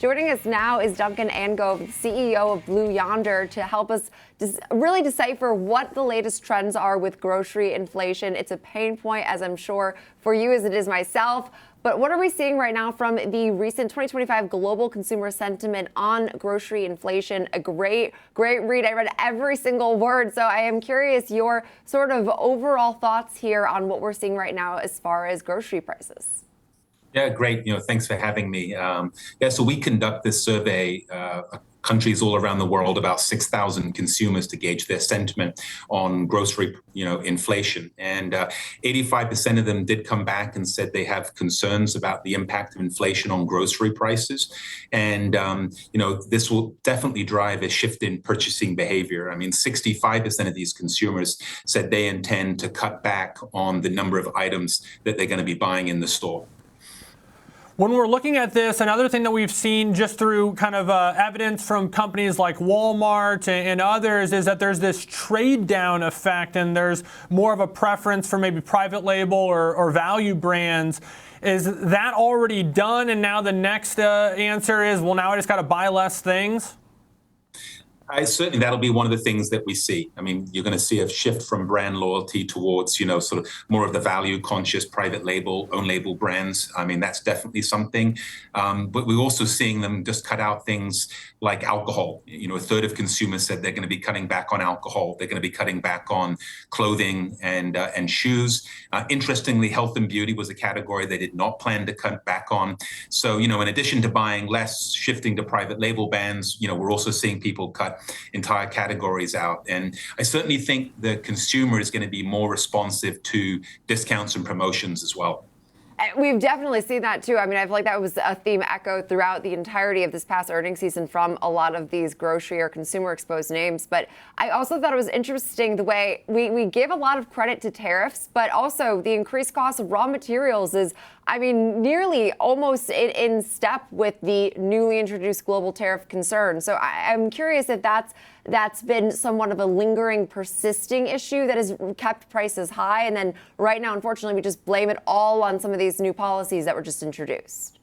Joining us now is Duncan Angove, CEO of Blue Yonder, to help us really decipher what the latest trends are with grocery inflation. It's a pain point, as I'm sure for you as it is myself. But what are we seeing right now from the recent 2025 Global Consumer Sentiment on grocery inflation? A great read. I read every single word. So I am curious your sort of overall thoughts here on what we're seeing right now as far as grocery prices. Yeah, great. Thanks for having me. So we conduct this survey countries all around the world, about 6,000 consumers, to gauge their sentiment on grocery, inflation. And 85% of them did come back and said they have concerns about the impact of inflation on grocery prices. And, this will definitely drive a shift in purchasing behavior. I mean, 65% of these consumers said they intend to cut back on the number of items that they're going to be buying in the store. When we're looking at this, another thing that we've seen just through kind of evidence from companies like Walmart and others is that there's this trade-down effect, and there's more of a preference for maybe private label or value brands. Is that already done, and now the next answer is, well, now I just got to buy less things? Certainly, that'll be one of the things that we see. I mean, you're going to see a shift from brand loyalty towards, sort of more of the value-conscious private label, own label brands. I mean, that's definitely something. But we're also seeing them just cut out things like alcohol. A third of consumers said they're going to be cutting back on alcohol. They're going to be cutting back on clothing and shoes. Interestingly, health and beauty was a category they did not plan to cut back on. So, in addition to buying less, shifting to private label brands, we're also seeing people cut entire categories out. And I certainly think the consumer is going to be more responsive to discounts and promotions as well. We've definitely seen that too. I mean, I feel like that was a theme echoed throughout the entirety of this past earnings season from a lot of these grocery or consumer exposed names. But I also thought it was interesting the way we give a lot of credit to tariffs, but also the increased cost of raw materials is, nearly almost in step with the newly introduced global tariff concern. So I'm curious if that's been somewhat of a lingering, persisting issue that has kept prices high. And then right now, unfortunately, we just blame it all on some of these new policies that were just introduced.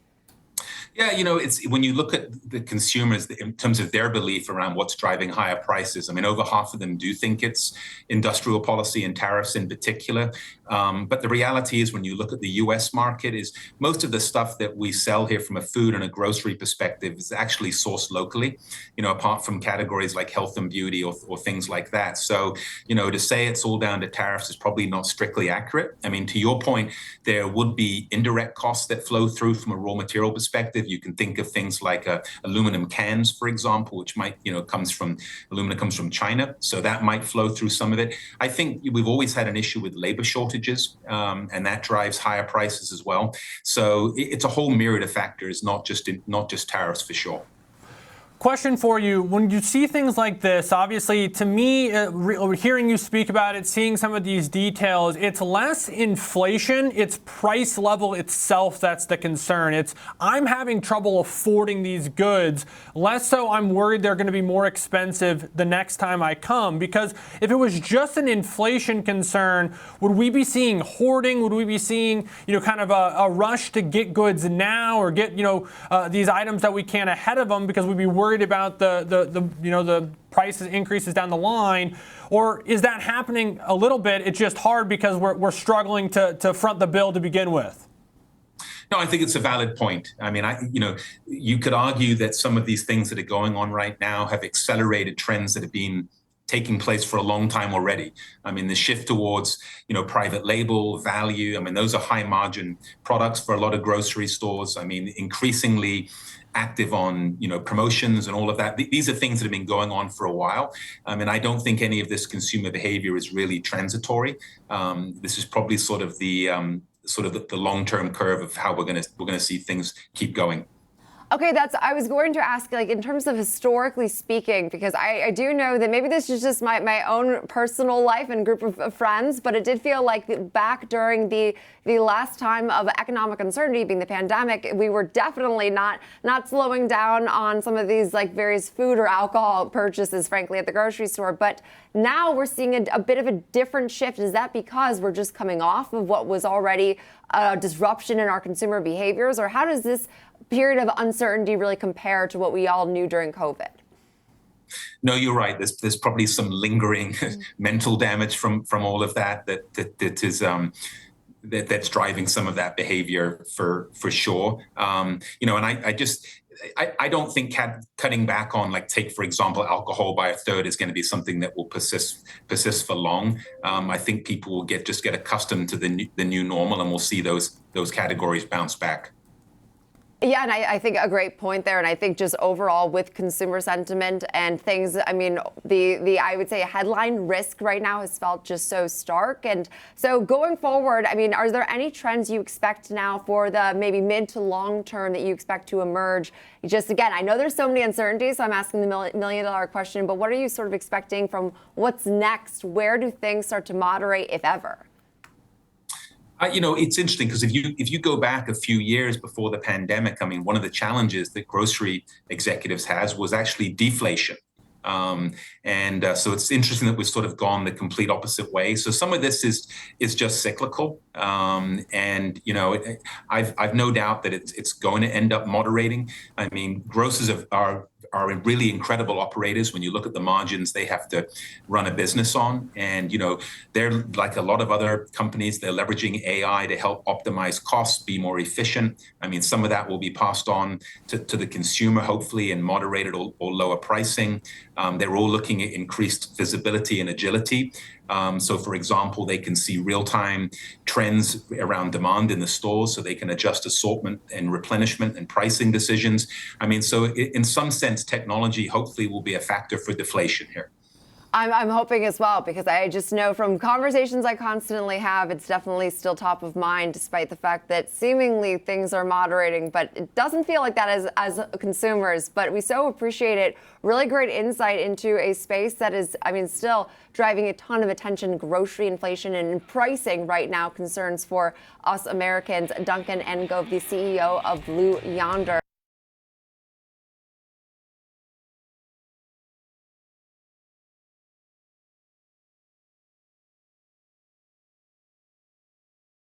Yeah, it's when you look at the consumers in terms of their belief around what's driving higher prices. I mean, over half of them do think it's industrial policy and tariffs in particular. But the reality is, when you look at the U.S. market, is most of the stuff that we sell here from a food and a grocery perspective is actually sourced locally, apart from categories like health and beauty or things like that. So, to say it's all down to tariffs is probably not strictly accurate. I mean, to your point, there would be indirect costs that flow through from a raw material perspective. You can think of things like aluminum cans, for example, which might, aluminum comes from China. So that might flow through some of it. I think we've always had an issue with labor shortages, and that drives higher prices as well. So it's a whole myriad of factors, not just tariffs for sure. Question for you. When you see things like this, obviously, to me, hearing you speak about it, seeing some of these details, it's less inflation, it's price level itself that's the concern. It's I'm having trouble affording these goods, less so I'm worried they're going to be more expensive the next time I come. Because if it was just an inflation concern, would we be seeing hoarding? Would we be seeing, kind of a rush to get goods now or get, these items that we can ahead of them because we'd be worried about the prices increases down the line? Or is that happening a little bit? It's just hard because we're struggling to front the bill to begin with. No, I think it's a valid point. I mean, you could argue that some of these things that are going on right now have accelerated trends that have been taking place for a long time already. I mean, the shift towards, private label, value, I mean, those are high margin products for a lot of grocery stores. I mean, increasingly active on, promotions and all of that. These are things that have been going on for a while. I mean, I don't think any of this consumer behavior is really transitory. This is probably sort of the long-term curve of how we're going to see things keep going. Okay, I was going to ask, in terms of historically speaking, because I do know that maybe this is just my own personal life and group of friends, but it did feel like back during the last time of economic uncertainty, being the pandemic, we were definitely not slowing down on some of these various food or alcohol purchases, frankly, at the grocery store. But now we're seeing a bit of a different shift. Is that because we're just coming off of what was already a disruption in our consumer behaviors, or how does this period of uncertainty really compare to what we all knew during COVID? No, you're right. There's probably some lingering mental damage from all of that's driving some of that behavior for sure. And I don't think cutting back on, like, take for example alcohol by a third is going to be something that will persist for long. I think people will get accustomed to the new normal, and we'll see those categories bounce back. Yeah, and I think a great point there. And I think just overall with consumer sentiment and things, I mean, the I would say headline risk right now has felt just so stark. And so going forward, I mean, are there any trends you expect now for the maybe mid to long term that you expect to emerge? Just again, I know there's so many uncertainties, so I'm asking the million-dollar question, but what are you sort of expecting from what's next? Where do things start to moderate, if ever? It's interesting because if you go back a few years before the pandemic, I mean, one of the challenges that grocery executives was actually deflation. So it's interesting that we've sort of gone the complete opposite way. So some of this is just cyclical, I've no doubt that it's going to end up moderating. I mean, grocers are really incredible operators. When you look at the margins they have to run a business on, and they're like a lot of other companies. They're leveraging AI to help optimize costs, be more efficient. I mean, some of that will be passed on to the consumer, hopefully, in moderated or lower pricing. They're all looking at increased visibility and agility. So, for example, they can see real-time trends around demand in the stores, so they can adjust assortment and replenishment and pricing decisions. I mean, so in some sense, technology hopefully will be a factor for deflation here. I'm hoping as well, because I just know from conversations I constantly have, it's definitely still top of mind, despite the fact that seemingly things are moderating, but it doesn't feel like that as consumers. But we so appreciate it. Really great insight into a space that is, I mean, still driving a ton of attention, grocery inflation and pricing right now, concerns for us Americans. Duncan Angove, the CEO of Blue Yonder.